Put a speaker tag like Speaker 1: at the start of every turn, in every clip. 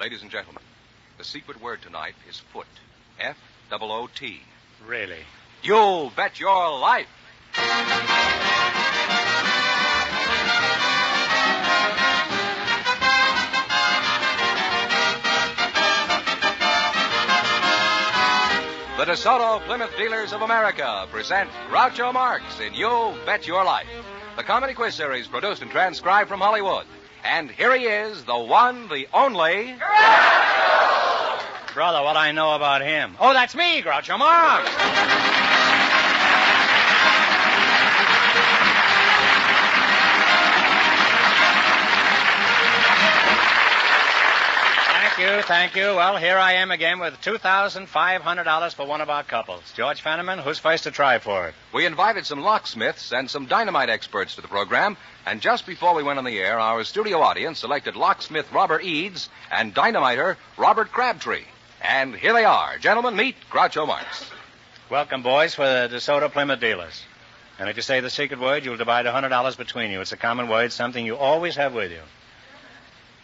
Speaker 1: Ladies and gentlemen, the secret word tonight is foot. F-O-O-T.
Speaker 2: Really?
Speaker 1: You bet your life. The DeSoto Plymouth Dealers of America present Groucho Marx in You Bet Your Life, the comedy quiz series produced and transcribed from Hollywood. And here he is, the one, the only...
Speaker 2: Brother, what I know about him. Oh, that's me, Groucho Marx. Thank you. Well, here I am again with $2,500 for one of our couples. George Fenneman, who's first to try for it?
Speaker 1: We invited some locksmiths and some dynamite experts to the program, and just before we went on the air, our studio audience selected locksmith Robert Eads and dynamiter Robert Crabtree. And here they are. Gentlemen, meet Groucho Marx.
Speaker 2: Welcome, boys, for the DeSoto Plymouth Dealers. And if you say the secret word, you'll divide $100 between you. It's a common word, something you always have with you.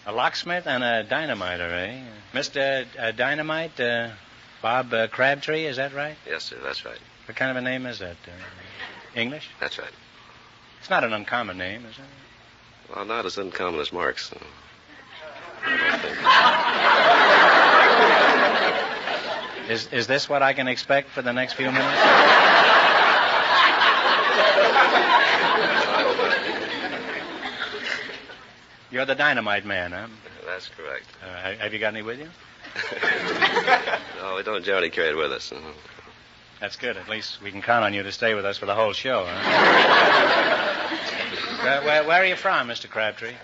Speaker 2: A locksmith and a dynamiter, eh? Mr. Dynamite, Bob Crabtree, is that right?
Speaker 3: Yes, sir, that's right.
Speaker 2: What kind of a name is that? English?
Speaker 3: That's right.
Speaker 2: It's not an uncommon name, is it?
Speaker 3: Well, not as uncommon as Marx. I don't think.
Speaker 2: Is this what I can expect for the next few minutes? You're the dynamite man, huh?
Speaker 3: That's correct.
Speaker 2: Have you got any with you?
Speaker 3: No, we don't generally carry it with us.
Speaker 2: That's good. At least we can count on you to stay with us for the whole show, huh? Where are you from, Mr. Crabtree?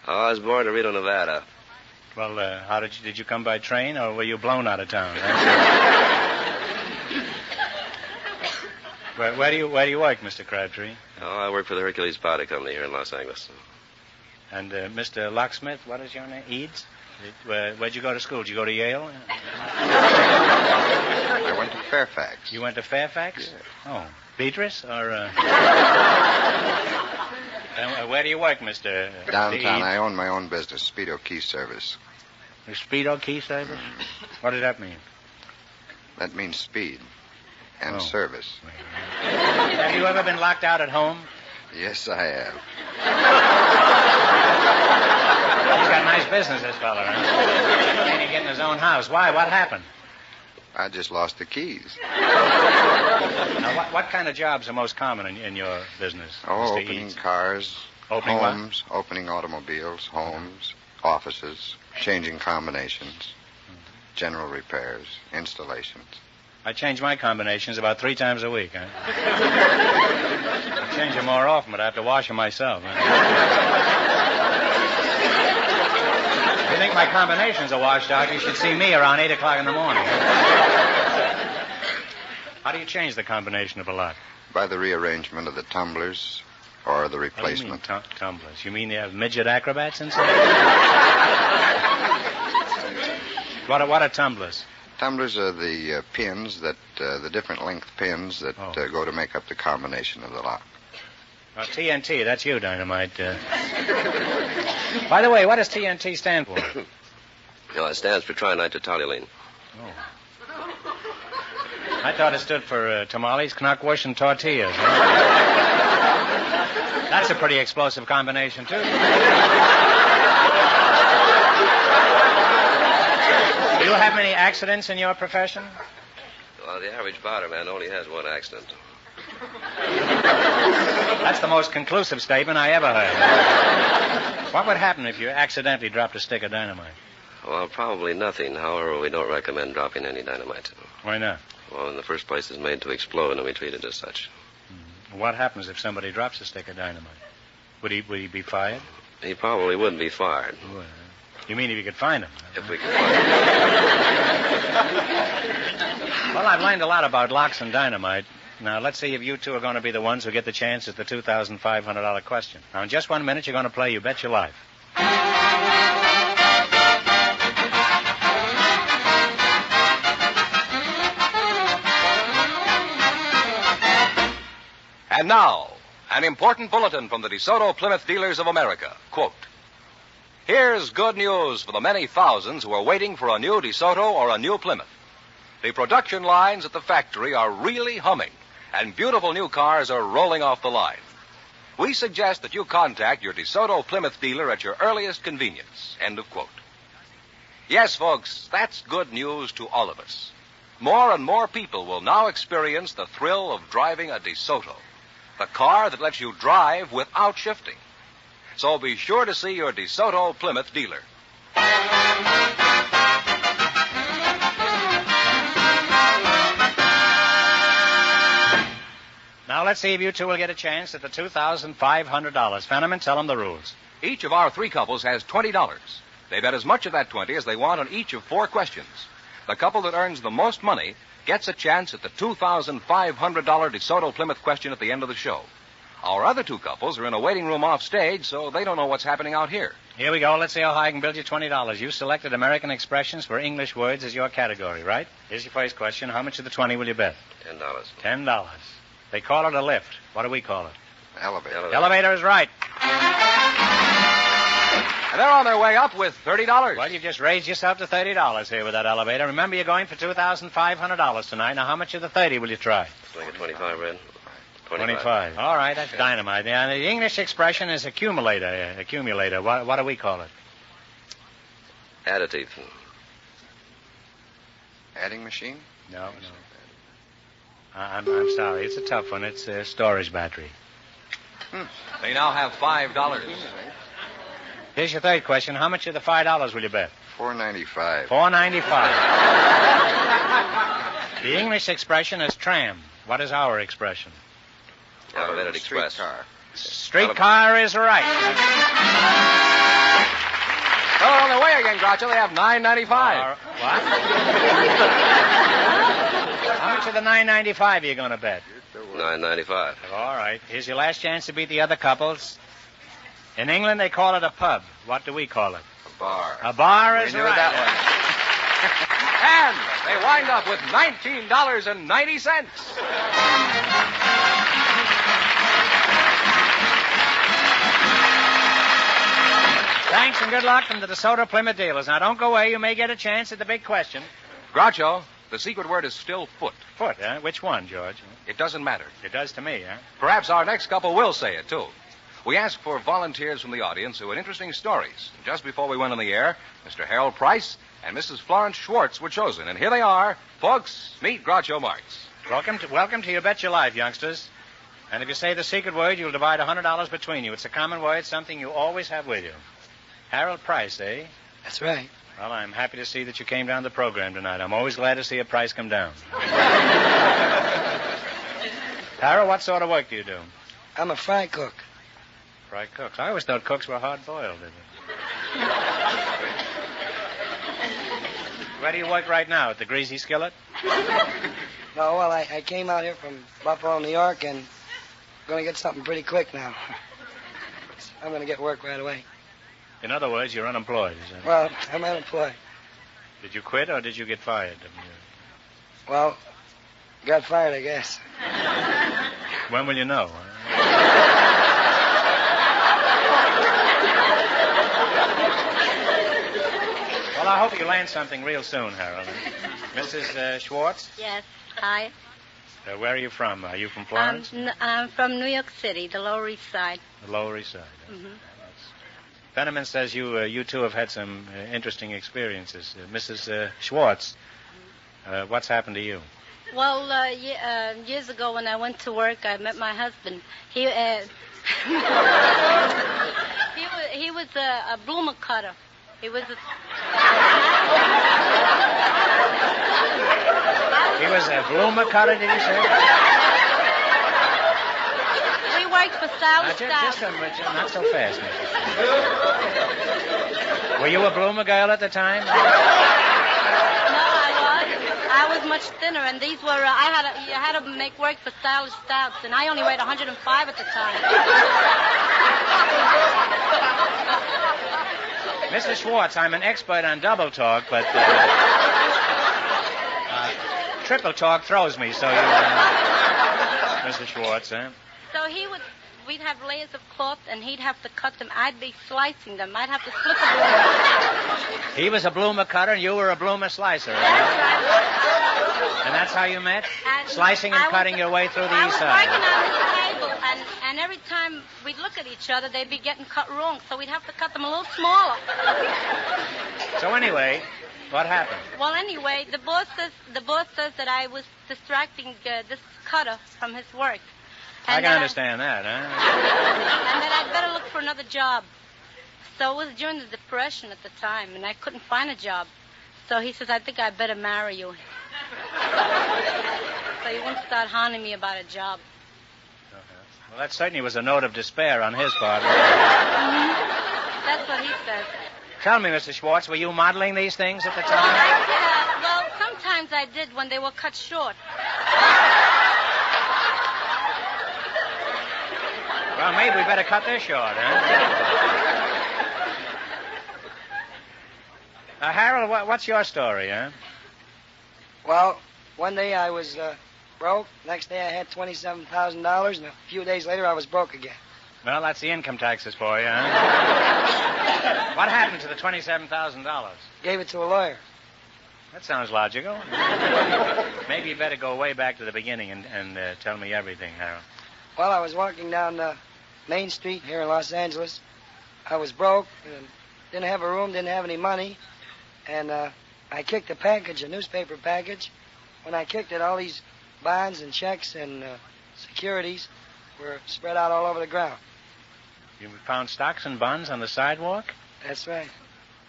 Speaker 3: Oh, I was born in Reno, Nevada.
Speaker 2: Well, how did you come by train, or were you blown out of town? Where do you work, Mr. Crabtree?
Speaker 3: Oh, I work for the Hercules Powder Company here in Los Angeles.
Speaker 2: And Mr. Locksmith, what is your name? Eads? Where'd you go to school? Did you go to Yale?
Speaker 4: I went to Fairfax.
Speaker 2: You went to Fairfax?
Speaker 4: Yeah.
Speaker 2: Oh, Beatrice? Or, where do you work, Mr.
Speaker 4: Downtown.
Speaker 2: Eads?
Speaker 4: I own my own business, Speedo Key Service.
Speaker 2: The Speedo Key Service? What does that mean?
Speaker 4: That means speed and service.
Speaker 2: Have you ever been locked out at home?
Speaker 4: Yes, I have.
Speaker 2: He's got nice business, this fella, huh? Can't even get in his own house. Why? What happened?
Speaker 4: I just lost the keys.
Speaker 2: Now, what kind of jobs are most common in your business,
Speaker 4: Oh,
Speaker 2: Mr.
Speaker 4: opening
Speaker 2: Eads?
Speaker 4: cars,
Speaker 2: Opening
Speaker 4: homes, opening automobiles, homes, offices, changing combinations, general repairs, installations.
Speaker 2: I change my combinations about 3 times a week, huh? I change them more often, but I have to wash them myself. Huh? If you think my combinations are washed out, you should see me around 8 o'clock in the morning. How do you change the combination of a lock?
Speaker 4: By the rearrangement of the tumblers or the
Speaker 2: What do you mean,
Speaker 4: replacement.
Speaker 2: tumblers? You mean they have midget acrobats inside? What are tumblers?
Speaker 4: Tumblers are the pins that, the different length pins that go to make up the combination of the lock.
Speaker 2: TNT, that's you, Dynamite. By the way, what does TNT stand for?
Speaker 3: It stands for trinitotoluene.
Speaker 2: Oh. I thought it stood for tamales, knockwurst, and tortillas. That's a pretty explosive combination, too. Do you have many accidents in your profession?
Speaker 3: Well, the average powderman only has one accident.
Speaker 2: That's the most conclusive statement I ever heard. What would happen if you accidentally dropped a stick of dynamite?
Speaker 3: Well, probably nothing. However, we don't recommend dropping any dynamite.
Speaker 2: Why not?
Speaker 3: Well, in the first place, it's made to explode, and we treat it as such.
Speaker 2: What happens if somebody drops a stick of dynamite? Would he be fired?
Speaker 3: He probably wouldn't be fired.
Speaker 2: Well, you mean if you could find him?
Speaker 3: If we could find him.
Speaker 2: Well, I've learned a lot about locks and dynamite. Now, let's see if you two are going to be the ones who get the chance at the $2,500 question. Now, in just 1 minute, you're going to play You Bet Your Life.
Speaker 1: And now, an important bulletin from the DeSoto Plymouth Dealers of America. Quote, Here's good news for the many thousands who are waiting for a new DeSoto or a new Plymouth. The production lines at the factory are really humming, and beautiful new cars are rolling off the line. We suggest that you contact your DeSoto Plymouth dealer at your earliest convenience. End of quote. Yes, folks, that's good news to all of us. More and more people will now experience the thrill of driving a DeSoto, the car that lets you drive without shifting. So be sure to see your DeSoto Plymouth dealer.
Speaker 2: Now let's see if you two will get a chance at the $2,500. Fenneman, tell them the rules.
Speaker 1: Each of our three couples has $20. They bet as much of that 20 as they want on each of 4 questions. The couple that earns the most money gets a chance at the $2,500 DeSoto Plymouth question at the end of the show. Our other 2 couples are in a waiting room off stage, so they don't know what's happening out here.
Speaker 2: Here we go. Let's see how high I can build you $20. You selected American expressions for English words as your category, right? Here's your first question. How much of the 20 will you bet?
Speaker 3: $10.
Speaker 2: $10. They call it a lift. What do we call it?
Speaker 4: Elevator.
Speaker 2: Elevator is right.
Speaker 1: And they're on their way up with $30.
Speaker 2: Well, you've just raised yourself to $30 here with that elevator. Remember, you're going for $2,500 tonight. Now, how much of the 30 will you try?
Speaker 3: Make it 25, Red.
Speaker 2: 25. All right, that's dynamite. Yeah, the English expression is accumulator. Accumulator. What do we call it?
Speaker 3: Additive.
Speaker 4: Adding machine?
Speaker 2: No. I'm sorry. It's a tough one. It's a storage battery.
Speaker 1: They now have $5.
Speaker 2: Here's your third question. How much of the $5 will you bet?
Speaker 4: $4.95.
Speaker 2: $4.95. The English expression is tram. What is our expression?
Speaker 3: Elevated Express.
Speaker 2: Streetcar is right.
Speaker 1: They're on their way again, Groucho. They have $9.95.
Speaker 2: What? How much of the $9.95 are you going to bet?
Speaker 3: $9.95.
Speaker 2: All right. Here's your last chance to beat the other couples. In England, they call it a pub. What do we call it?
Speaker 4: A bar.
Speaker 2: A bar is
Speaker 4: We knew
Speaker 2: right.
Speaker 4: that
Speaker 1: And they wind up with $19.90.
Speaker 2: Thanks and good luck from the DeSoto Plymouth dealers. Now, don't go away. You may get a chance at the big question.
Speaker 1: Groucho, the secret word is still foot.
Speaker 2: Foot, huh? Which one, George?
Speaker 1: It doesn't matter.
Speaker 2: It does to me, huh?
Speaker 1: Perhaps our next couple will say it, too. We asked for volunteers from the audience who had interesting stories. Just before we went on the air, Mr. Harold Price and Mrs. Florence Schwartz were chosen. And here they are. Folks, meet Groucho Marx.
Speaker 2: Welcome to You Bet Your Life, youngsters. And if you say the secret word, you'll divide $100 between you. It's a common word, something you always have with you. Harold Price, eh?
Speaker 5: That's right.
Speaker 2: Well, I'm happy to see that you came down to the program tonight. I'm always glad to see a price come down. Harold, what sort of work do you do?
Speaker 5: I'm a fry cook.
Speaker 2: Fry cooks. I always thought cooks were hard-boiled. Where do you work right now? At the greasy skillet?
Speaker 5: No, well, I came out here from Buffalo, New York, and I'm going to get something pretty quick now. I'm going to get work right away.
Speaker 2: In other words, you're unemployed, is that it?
Speaker 5: Well, I'm unemployed.
Speaker 2: Did you quit or did you get fired?
Speaker 5: Well, got fired, I guess.
Speaker 2: When will you know? Well, I hope you land something real soon, Harold. Mrs. Schwartz?
Speaker 6: Yes. Hi.
Speaker 2: Where are you from? Are you from Florence?
Speaker 6: I'm from New York City, the Lower East Side.
Speaker 2: The Lower East Side.
Speaker 6: Mm-hmm.
Speaker 2: Fenneman says you two have had some interesting experiences. Mrs. Schwartz, what's happened to you?
Speaker 6: Well, years ago when I went to work, I met my husband. He was a bloomer cutter. He was a
Speaker 2: bloomer cutter, did you say?
Speaker 6: We worked for Silas
Speaker 2: Just a minute, not so fast, Mrs. Were you a bloomer girl at the time?
Speaker 6: No, I was much thinner, and these were, I had to make work for stylish stouts, and I only weighed 105 at the time.
Speaker 2: Mrs. Schwartz, I'm an expert on double talk, but triple talk throws me, so you, Mrs. Schwartz, huh?
Speaker 6: So he we'd have layers of cloth, and he'd have to cut them. I'd be slicing them. I'd have to slip a
Speaker 2: He was a bloomer cutter, and you were a bloomer slicer.
Speaker 6: That's right.
Speaker 2: And that's how you met?
Speaker 6: And
Speaker 2: Slicing and cutting your way through the
Speaker 6: I
Speaker 2: east
Speaker 6: was
Speaker 2: side.
Speaker 6: working on this table, and every time we'd look at each other, they'd be getting cut wrong, so we'd have to cut them a little smaller.
Speaker 2: So anyway, what happened?
Speaker 6: Well, anyway, the boss says that I was distracting this cutter from his work.
Speaker 2: I can understand that, huh?
Speaker 6: And that I'd better look for another job. So it was during the Depression at the time, and I couldn't find a job. So he says, I think I'd better marry you. So he wouldn't start haunting me about a job.
Speaker 2: Well, that certainly was a note of despair on his part.
Speaker 6: That's what he says.
Speaker 2: Tell me, Mr. Schwartz, were you modeling these things at the time?
Speaker 6: Well, sometimes I did when they were cut short.
Speaker 2: Well, maybe we better cut this short, huh? Now, Harold, what's your story, huh?
Speaker 5: Well, one day I was broke. Next day I had $27,000, and a few days later I was broke again.
Speaker 2: Well, that's the income taxes for you, huh? What happened to the $27,000?
Speaker 5: Gave it to a lawyer.
Speaker 2: That sounds logical. Maybe you better go way back to the beginning and tell me everything, Harold.
Speaker 5: Well, I was walking down Main Street here in Los Angeles. I was broke, and didn't have a room, didn't have any money, and I kicked a package, a newspaper package. When I kicked it, all these bonds and checks and securities were spread out all over the ground.
Speaker 2: You found stocks and bonds on the sidewalk?
Speaker 5: That's right.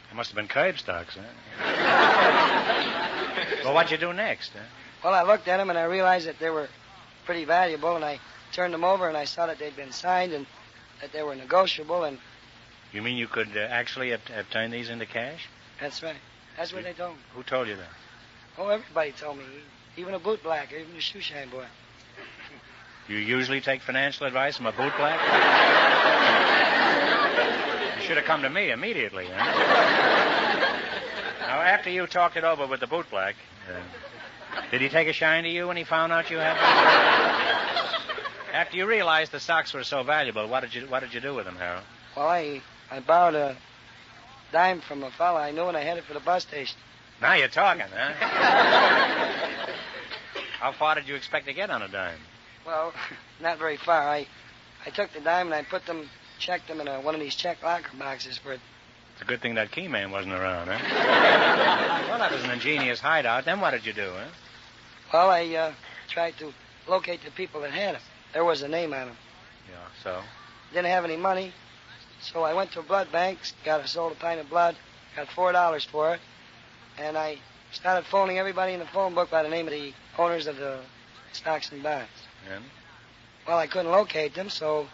Speaker 2: It must have been curb stocks, huh? Well, what'd you do next, huh?
Speaker 5: Well, I looked at them, and I realized that they were pretty valuable, and I turned them over, and I saw that they'd been signed and that they were negotiable, and...
Speaker 2: You mean you could actually have turned these into cash?
Speaker 5: That's right. That's what they told me.
Speaker 2: Who told you that?
Speaker 5: Oh, everybody told me. Even a bootblacker, even a shoeshine boy.
Speaker 2: You usually take financial advice from a bootblack? You should have come to me immediately, huh? Now, after you talked it over with the bootblack, did he take a shine to you when he found out you had them? After you realized the stocks were so valuable, what did you do with them, Harold?
Speaker 5: Well, I borrowed a dime from a fella I knew, and I headed for the bus station.
Speaker 2: Now you're talking, huh? How far did you expect to get on a dime?
Speaker 5: Well, not very far. I took the dime and I checked them in one of these check locker boxes for it.
Speaker 2: It's a good thing that key man wasn't around, huh? Well, that was an ingenious hideout. Then what did you do, huh?
Speaker 5: Well, I tried to locate the people that had them. There was a name on them.
Speaker 2: Yeah, so?
Speaker 5: Didn't have any money, so I went to a blood bank, sold a pint of blood, got $4 for it, and I started phoning everybody in the phone book by the name of the owners of the stocks and bonds.
Speaker 2: And?
Speaker 5: Well, I couldn't locate them, so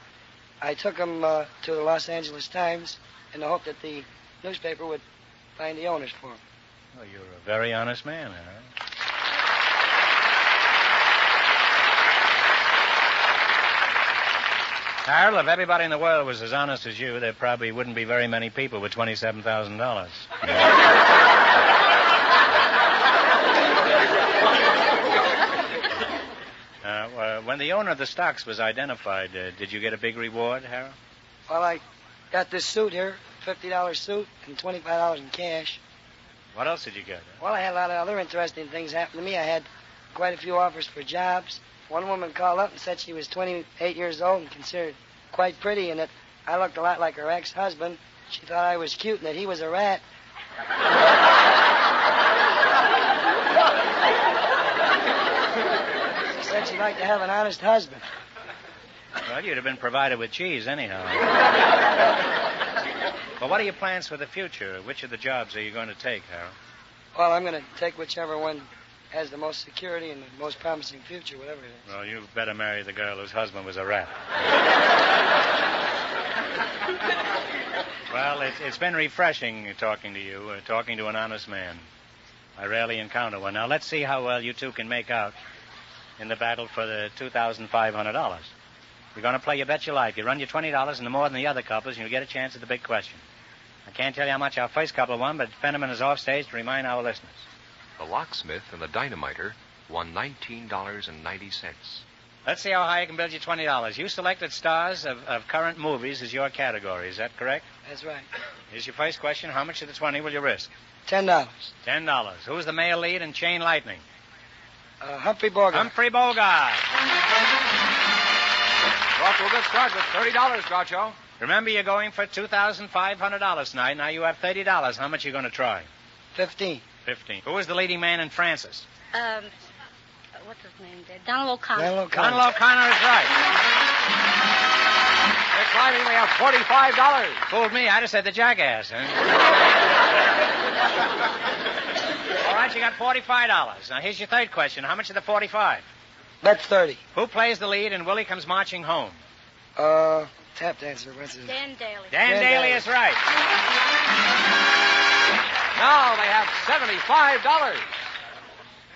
Speaker 5: I took them to the Los Angeles Times in the hope that the newspaper would find the owners for them.
Speaker 2: Well, you're a very honest man, huh? Harold, if everybody in the world was as honest as you, there probably wouldn't be very many people with $27,000. When the owner of the stocks was identified, did you get a big reward, Harold?
Speaker 5: Well, I got this suit here, $50 suit, and $25 in cash.
Speaker 2: What else did you get?
Speaker 5: Well, I had a lot of other interesting things happen to me. I had quite a few offers for jobs. One woman called up and said she was 28 years old and considered quite pretty, and that I looked a lot like her ex-husband. She thought I was cute and that he was a rat. She said she'd like to have an honest husband.
Speaker 2: Well, you'd have been provided with cheese anyhow. Well, what are your plans for the future? Which of the jobs are you going to take, Harold?
Speaker 5: Well, I'm going to take whichever one has the most security and the most promising future, whatever it is.
Speaker 2: Well, you better marry the girl whose husband was a rat. Well, it's been refreshing talking to you, talking to an honest man. I rarely encounter one. Now, let's see how well you two can make out in the battle for the $2,500. You're going to play You Bet Your Life. You run your $20 into more than the other couples, and you'll get a chance at the big question. I can't tell you how much our first couple won, but Fenneman is off stage to remind our listeners.
Speaker 1: The locksmith and the dynamiter won $19.90.
Speaker 2: Let's see how high I can build you $20. You selected stars of current movies as your category. Is that correct?
Speaker 5: That's right.
Speaker 2: Here's your first question. How much of the 20 will you risk?
Speaker 5: $10.
Speaker 2: $10. Who's the male lead in Chain Lightning?
Speaker 5: Humphrey Bogart.
Speaker 2: Humphrey Bogart.
Speaker 1: Off to a good start with $30, Groucho.
Speaker 2: Remember, you're going for $2,500 tonight. Now you have $30. How much are you going to try?
Speaker 5: 15.
Speaker 2: 15. Who is the leading man in Francis?
Speaker 6: What's his name there? Donald O'Connor.
Speaker 2: Donald O'Connor is right.
Speaker 1: They're climbing. They have $45.
Speaker 2: Fooled me. I just said the jackass. Huh? All right, you got $45. Now, here's your third question. How much of the 45?
Speaker 5: Bet 30.
Speaker 2: Who plays the lead in Willie Comes Marching Home?
Speaker 5: Tap dancer. What's his name?
Speaker 6: Dan Daly.
Speaker 2: Dan Daly is right.
Speaker 1: Now they have $75.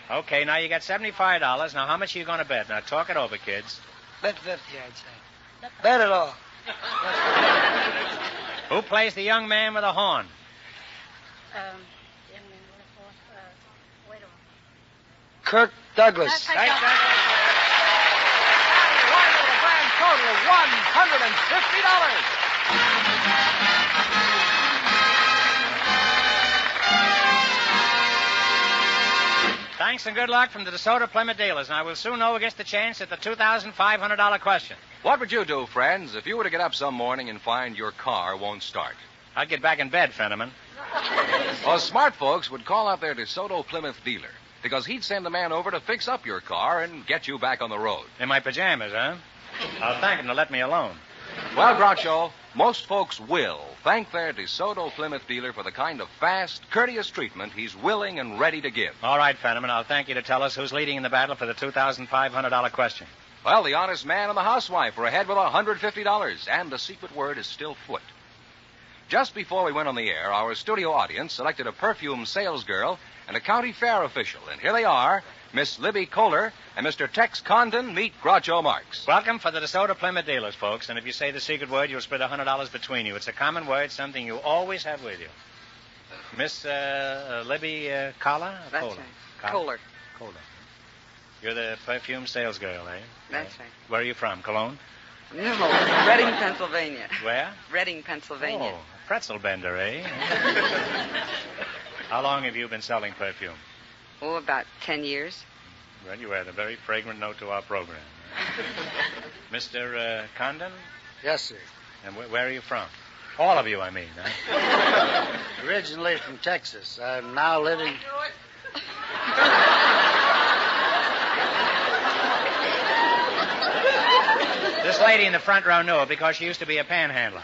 Speaker 2: Okay, now you got $75. Now, how much are you going to bet? Now, talk it over, kids.
Speaker 5: Bet 50, I'd say. Bet it all.
Speaker 2: Who plays the young man with a horn?
Speaker 6: Wait a minute.
Speaker 5: Kirk Douglas.
Speaker 6: Kirk Douglas.
Speaker 1: One with a grand total of $150.
Speaker 2: Thanks and good luck from the DeSoto Plymouth dealers. Now, we'll soon know who gets the chance at the $2,500 question.
Speaker 1: What would you do, friends, if you were to get up some morning and find your car won't start?
Speaker 2: I'd get back in bed, Fenneman.
Speaker 1: Well, smart folks would call out their DeSoto Plymouth dealer because he'd send a man over to fix up your car and get you back on the road.
Speaker 2: In my pajamas, huh? I'll thank him to let me alone.
Speaker 1: Well, Groucho, most folks will thank their DeSoto Plymouth dealer for the kind of fast, courteous treatment he's willing and ready to give.
Speaker 2: All right, Fenneman, I'll thank you to tell us who's leading in the battle for the $2,500 question.
Speaker 1: Well, the honest man and the housewife are ahead with $150, and the secret word is still foot. Just before we went on the air, our studio audience selected a perfume salesgirl and a county fair official. And here they are, Miss Libby Kohler and Mr. Tex Condon meet Groucho Marx.
Speaker 2: Welcome for the DeSoto Plymouth dealers, folks. And if you say the secret word, you'll split $100 between you. It's a common word, something you always have with you. Miss Libby Kohler?
Speaker 7: That's
Speaker 2: Kohler?
Speaker 7: right. Kohler.
Speaker 2: Kohler. You're the perfume salesgirl, eh?
Speaker 7: That's right.
Speaker 2: Where are you from? Cologne?
Speaker 7: No, Reading, Pennsylvania.
Speaker 2: Where?
Speaker 7: Reading, Pennsylvania.
Speaker 2: Oh, pretzel bender, eh? How long have you been selling perfume?
Speaker 7: Oh, about 10 years.
Speaker 2: Well, you add a very fragrant note to our program. Mr. Condon?
Speaker 8: Yes, sir.
Speaker 2: And where are you from? All of you, I mean. Huh?
Speaker 8: Originally from Texas. I'm now living...
Speaker 2: This lady in the front row knew it because she used to be a panhandler.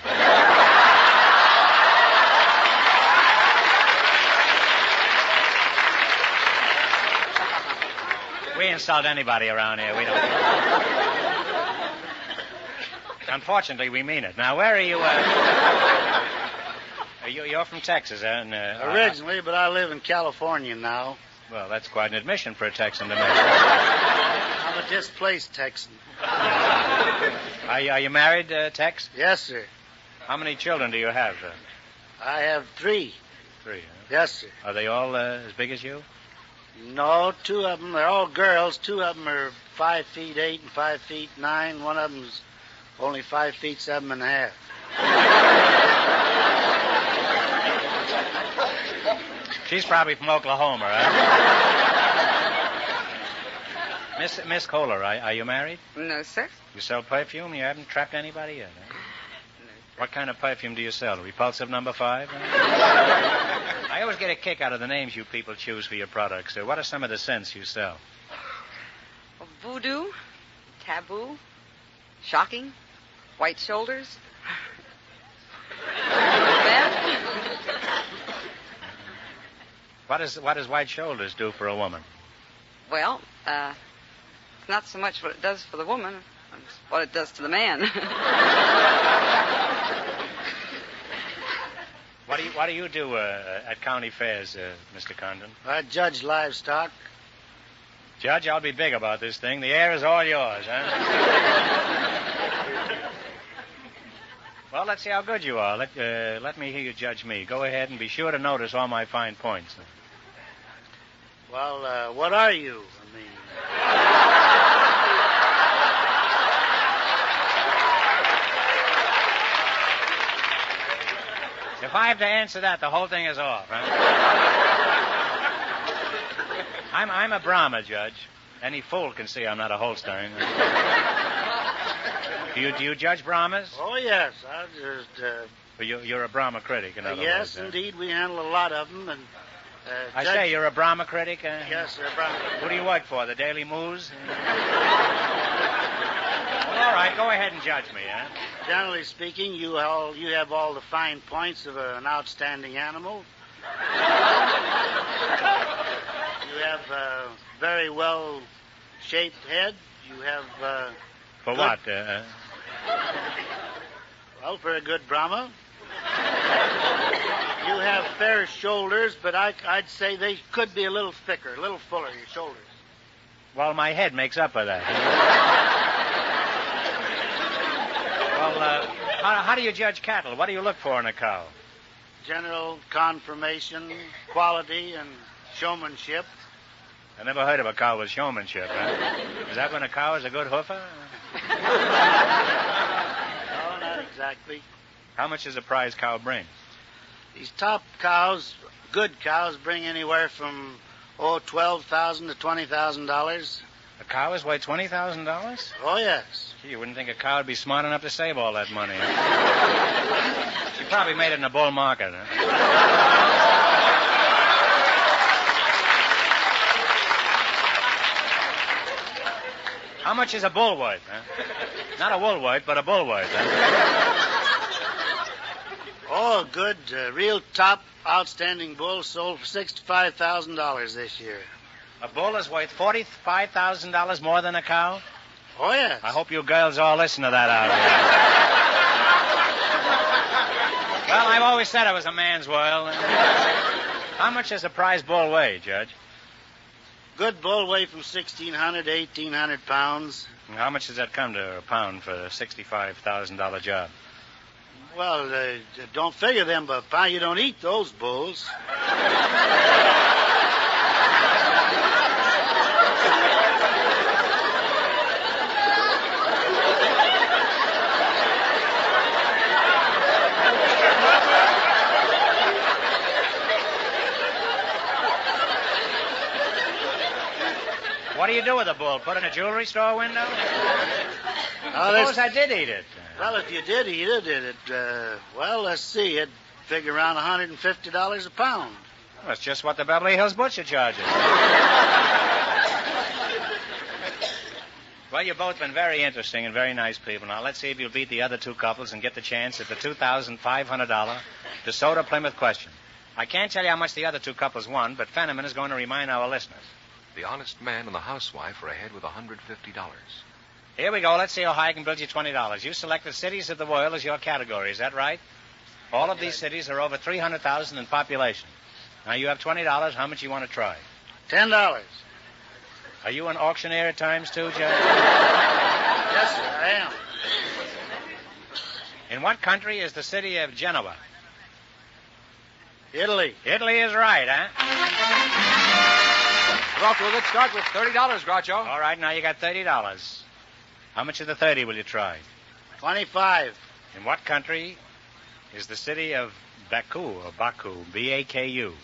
Speaker 2: We insult anybody around here. We don't. Unfortunately, we mean it. Now, where are you? You're from Texas, huh?
Speaker 8: Originally, but I live in California now.
Speaker 2: Well, that's quite an admission for a Texan to make.
Speaker 8: I'm a displaced Texan.
Speaker 2: Are you married, Tex?
Speaker 8: Yes, sir.
Speaker 2: How many children do you have?
Speaker 8: I have 3.
Speaker 2: 3, huh?
Speaker 8: Yes, sir.
Speaker 2: Are they all as big as you?
Speaker 8: No, 2 of them, they're all girls. 2 of them are 5 feet 8 and 5 feet 9. One of them's only 5 feet 7 and a half.
Speaker 2: She's probably from Oklahoma, right? Miss Kohler, are you married?
Speaker 7: No, sir.
Speaker 2: You sell perfume? You haven't trapped anybody yet, huh? What kind of perfume do you sell? Repulsive number 5? I always get a kick out of the names you people choose for your products. What are some of the scents you sell?
Speaker 7: Voodoo, taboo, shocking, white shoulders.
Speaker 2: What does white shoulders do for a woman?
Speaker 7: Well, it's not so much what it does for the woman, it's what it does to the man.
Speaker 2: What do you do at county fairs, Mr. Condon?
Speaker 8: I judge livestock.
Speaker 2: Judge, I'll be big about this thing. The air is all yours, huh? Well, let's see how good you are. Let me hear you judge me. Go ahead and be sure to notice all my fine points.
Speaker 8: Well, what are you? I mean...
Speaker 2: If I have to answer that, the whole thing is off. Huh? I'm a Brahma, Judge. Any fool can see I'm not a Holstein. Do you judge Brahmas?
Speaker 8: Oh, yes. I just...
Speaker 2: Well, you're a Brahma critic, in other
Speaker 8: yes,
Speaker 2: words.
Speaker 8: indeed. We handle a lot of them. And
Speaker 2: I say you're a Brahma critic?
Speaker 8: Yes, sir, Brahma.
Speaker 2: Who do you work for, the Daily Moose? Well, all right, go ahead and judge me, huh?
Speaker 8: Generally speaking, you have all the fine points of an outstanding animal. You have a very well-shaped head. You have...
Speaker 2: For what?
Speaker 8: Well, for a good Brahma. You have fair shoulders, but I'd say they could be a little thicker, a little fuller, your shoulders.
Speaker 2: Well, my head makes up for that. Well, how do you judge cattle? What do you look for in a cow?
Speaker 8: General conformation, quality, and showmanship.
Speaker 2: I never heard of a cow with showmanship, huh? Is that when a cow is a good hoofer?
Speaker 8: No, not exactly.
Speaker 2: How much does a prize cow bring?
Speaker 8: These top cows, good cows, bring anywhere from, $12,000 to $20,000.
Speaker 2: A cow is worth $20,000?
Speaker 8: Oh, yes.
Speaker 2: Gee, you wouldn't think a cow would be smart enough to save all that money. Huh? She probably made it in a bull market, huh? How much is a bull worth, huh? Not a wool worth, but a bull worth, huh?
Speaker 8: Oh, good, real top, outstanding bull sold for $65,000 this year.
Speaker 2: A bull is worth $45,000 more than a cow?
Speaker 8: Oh, yes.
Speaker 2: I hope you girls all listen to that out there. Well, I've always said it was a man's world. How much does a prize bull weigh, Judge?
Speaker 8: Good bull weigh from 1,600 to 1,800 pounds.
Speaker 2: And how much does that come to a pound for a $65,000 job?
Speaker 8: Well, don't figure them, but you don't eat those bulls.
Speaker 2: What do you do with a bull? Put in a jewelry store window? Suppose I did eat it.
Speaker 8: Well, if you did eat it, let's see, it'd figure around $150 a pound.
Speaker 2: Well, that's just what the Beverly Hills butcher charges. Well, you've both been very interesting and very nice people. Now, let's see if you'll beat the other two couples and get the chance at the $2,500 DeSoto Plymouth question. I can't tell you how much the other two couples won, but Fenneman is going to remind our listeners.
Speaker 1: The honest man and the housewife are ahead with $150.
Speaker 2: Here we go. Let's see how high I can build you $20. You selected cities of the world as your category. Is that right? All of these cities are over 300,000 in population. Now, you have $20. How much you want to try?
Speaker 8: $10.
Speaker 2: Are you an auctioneer at times, too, Judge?
Speaker 8: Yes, sir, I am.
Speaker 2: In what country is the city of Genoa?
Speaker 8: Italy.
Speaker 2: Italy is right, huh?
Speaker 1: We're off to a good start with $30, Groucho.
Speaker 2: All right, now you got $30. How much of the 30 will you try?
Speaker 8: 25.
Speaker 2: In what country is the city of Baku, or Baku, B-A-K-U?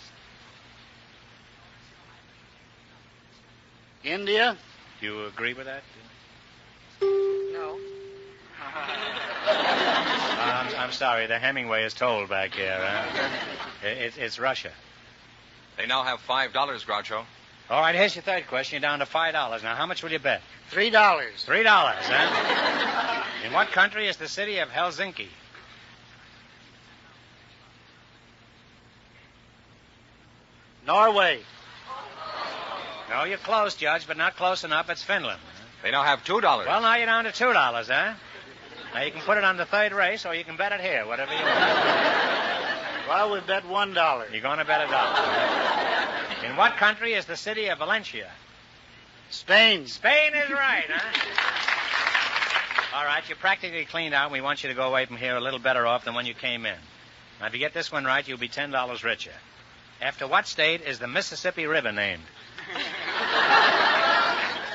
Speaker 8: India.
Speaker 2: Do you agree with that?
Speaker 7: No.
Speaker 2: I'm sorry, the Hemingway is told back here. It's Russia.
Speaker 1: They now have $5, Groucho.
Speaker 2: All right, here's your third question. You're down to $5. Now, how much will you bet?
Speaker 8: $3.
Speaker 2: $3, huh? In what country is the city of Helsinki?
Speaker 8: Norway.
Speaker 2: No, you're close, Judge, but not close enough. It's Finland.
Speaker 1: They now have $2.
Speaker 2: Well, now you're down to $2, huh? Now, you can put it on the third race, or you can bet it here, whatever you want.
Speaker 8: Well, we bet $1.
Speaker 2: You're going to bet $1. In what country is the city of Valencia?
Speaker 8: Spain.
Speaker 2: Spain is right, huh? All right, you're practically cleaned out, and we want you to go away from here a little better off than when you came in. Now, if you get this one right, you'll be $10 richer. After what state is the Mississippi River named?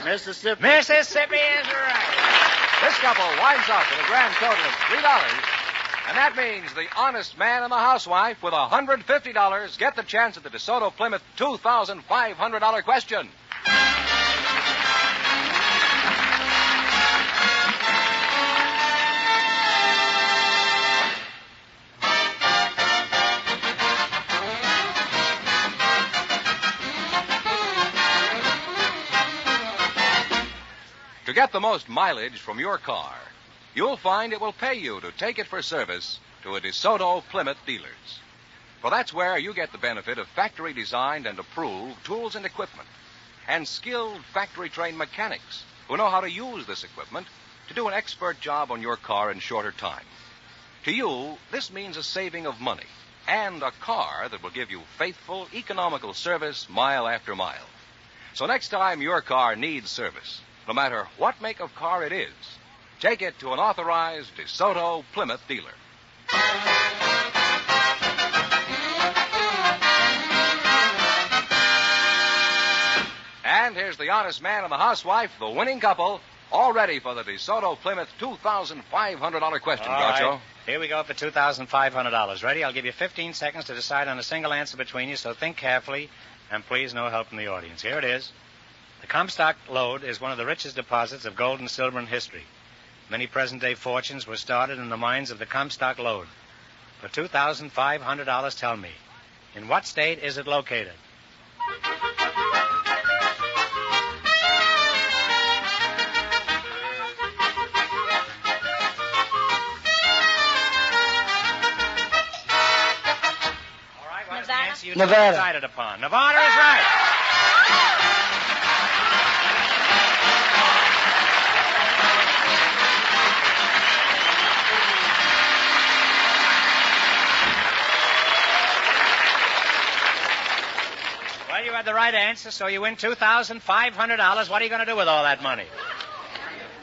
Speaker 8: Mississippi.
Speaker 2: Mississippi is right.
Speaker 1: This couple winds up with a grand total of $3 And that means the honest man and the housewife with $150 get the chance at the DeSoto Plymouth $2,500 question. To get the most mileage from your car, you'll find it will pay you to take it for service to a DeSoto Plymouth dealers. For that's where you get the benefit of factory-designed and approved tools and equipment, and skilled factory-trained mechanics who know how to use this equipment to do an expert job on your car in shorter time. To you, this means a saving of money and a car that will give you faithful, economical service mile after mile. So next time your car needs service, no matter what make of car it is, take it to an authorized DeSoto Plymouth dealer. And here's the honest man and the housewife, the winning couple, all ready for the DeSoto Plymouth $2,500 question, Groucho.
Speaker 2: Right. Here we go for $2,500. Ready? I'll give you 15 seconds to decide on a single answer between you, so think carefully, and please no help from the audience. Here it is. The Comstock lode is one of the richest deposits of gold and silver in history. Many present-day fortunes were started in the mines of the Comstock lode. For $2,500, tell me, in what state is it located? All right, what is the answer you decided upon? Nevada is right. You had the right answer, so you win $2,500. What are you going to do with all that money?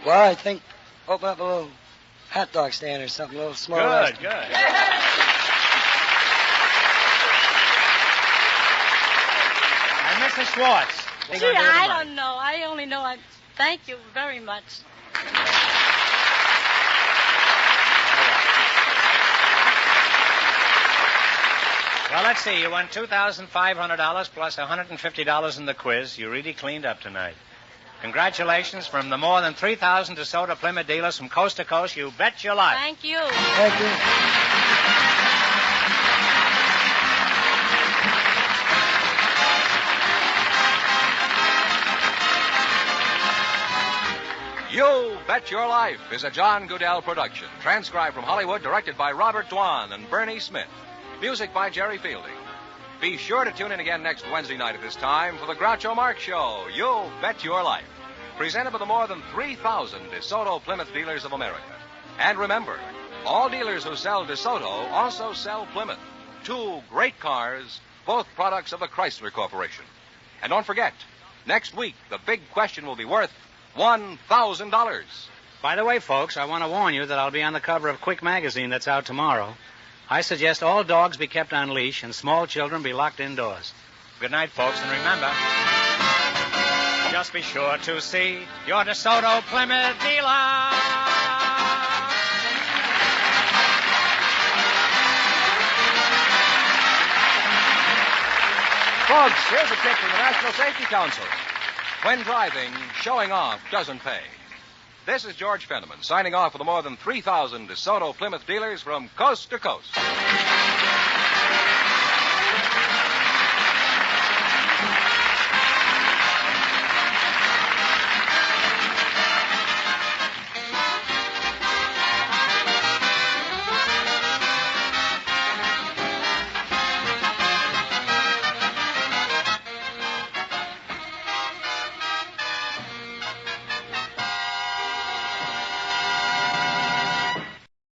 Speaker 5: Well, I think open up a little hot dog stand or something, a little small.
Speaker 2: Good, good. And Mrs. Schwartz.
Speaker 6: Gee, I don't know. I only know I thank you very much.
Speaker 2: Well, let's see. You won $2,500 plus $150 in the quiz. You really cleaned up tonight. Congratulations from the more than 3,000 DeSoto Plymouth dealers from coast to coast. You bet your life.
Speaker 6: Thank you.
Speaker 5: Thank you.
Speaker 1: You Bet Your Life is a John Goodell production, transcribed from Hollywood, directed by Robert Dwan and Bernie Smith. Music by Jerry Fielding. Be sure to tune in again next Wednesday night at this time for the Groucho Marx Show, You Bet Your Life, presented by the more than 3,000 DeSoto Plymouth dealers of America. And remember, all dealers who sell DeSoto also sell Plymouth. Two great cars, both products of the Chrysler Corporation. And don't forget, next week the big question will be worth $1,000.
Speaker 2: By the way, folks, I want to warn you that I'll be on the cover of Quick magazine that's out tomorrow. I suggest all dogs be kept on leash and small children be locked indoors. Good night, folks, and remember, just be sure to see your DeSoto Plymouth dealer.
Speaker 1: Folks, here's a tip from the National Safety Council. When driving, showing off doesn't pay. This is George Fenneman signing off for the more than 3,000 DeSoto Plymouth dealers from coast to coast.